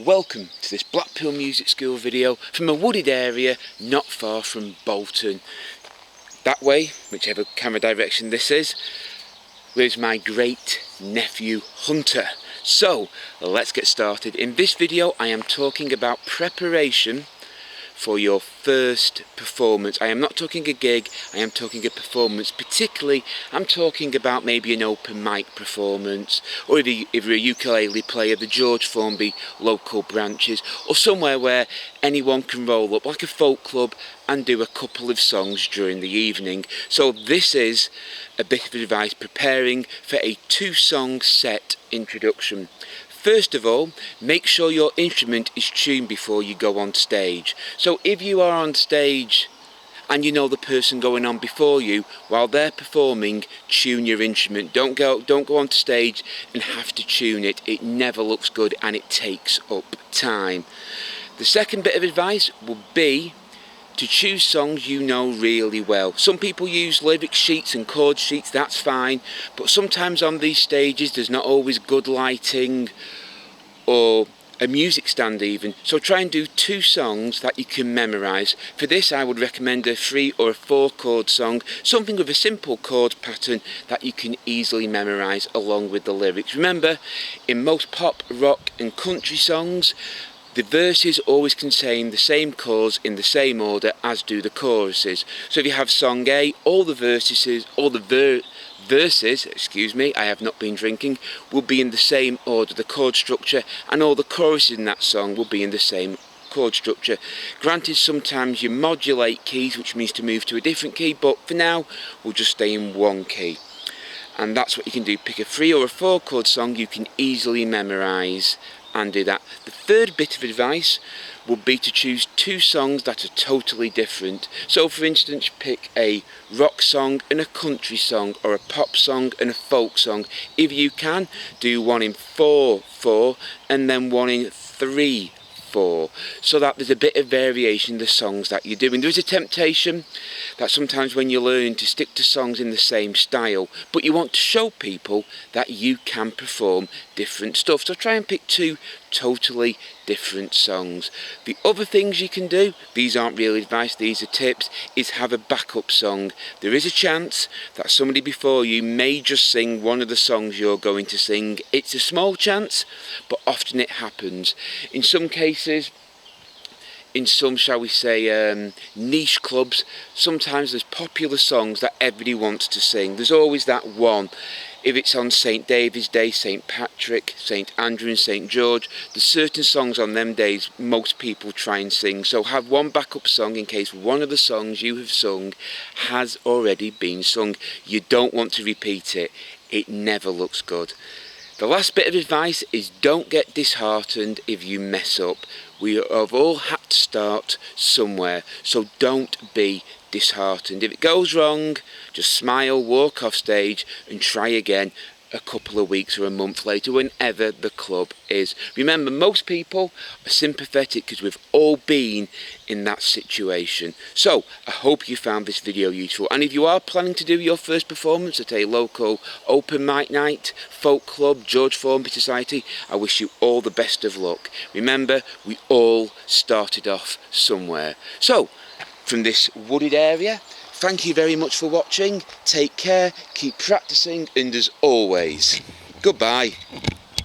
Welcome to this Blackpool Music School video from a wooded area not far from Bolton. That way, whichever camera direction this is, lives my great nephew Hunter. So let's get started. In this video I am talking about preparation for your first performance. I am not talking a gig, I am talking a performance. Particularly, I'm talking about maybe an open mic performance, or if you're a ukulele player, the George Formby local branches, or somewhere where anyone can roll up, like a folk club, and do a couple of songs during the evening. So this is a bit of advice preparing for a 2-song set introduction. First of all, make sure your instrument is tuned before you go on stage. So if you are on stage and you know the person going on before you, while they're performing, tune your instrument. Don't go onto stage and have to tune it. It never looks good and it takes up time. The second bit of advice would be to choose songs you know really well. Some people use lyric sheets and chord sheets, that's fine, but sometimes on these stages there's not always good lighting or a music stand even, so try and do 2 songs that you can memorise. For this I would recommend a 3 or a 4 chord song, something with a simple chord pattern that you can easily memorise along with the lyrics. Remember, in most pop, rock and country songs, the verses always contain the same chords in the same order as do the choruses. So if you have song A, all the verses, I have not been drinking, will be in the same order, the chord structure, and all the choruses in that song will be in the same chord structure. Granted, sometimes you modulate keys, which means to move to a different key, but for now, we'll just stay in one key. And that's what you can do. Pick a 3 or a 4 chord song you can easily memorise and do that. The third bit of advice would be to choose 2 songs that are totally different. So for instance, pick a rock song and a country song, or a pop song and a folk song. If you can, do one in 4/4 and then one in 3/4, so that there's a bit of variation in the songs that you're doing. There is a temptation that sometimes when you learn to stick to songs in the same style, but you want to show people that you can perform different stuff, so try and pick 2 totally different songs. The other things you can do, these aren't really advice, these are tips, is have a backup song. There is a chance that somebody before you may just sing one of the songs you're going to sing. It's a small chance, but often it happens. In some cases, in some, shall we say, niche clubs, sometimes there's popular songs that everybody wants to sing. There's always that one. If it's on St David's Day, St Patrick, St Andrew and St George, there's certain songs on them days most people try and sing. So have one backup song in case one of the songs you have sung has already been sung. You don't want to repeat it. It never looks good. The last bit of advice is don't get disheartened if you mess up. We have all had to start somewhere, so don't be disheartened. If it goes wrong, just smile, walk off stage and try again a couple of weeks or a month later, whenever the club is. Remember, most people are sympathetic because we've all been in that situation. So I hope you found this video useful, and if you are planning to do your first performance at a local open mic night, folk club, George Formby Society, I wish you all the best of luck. Remember, we all started off somewhere. So from this wooded area, thank you very much for watching, take care, keep practicing, and as always, goodbye.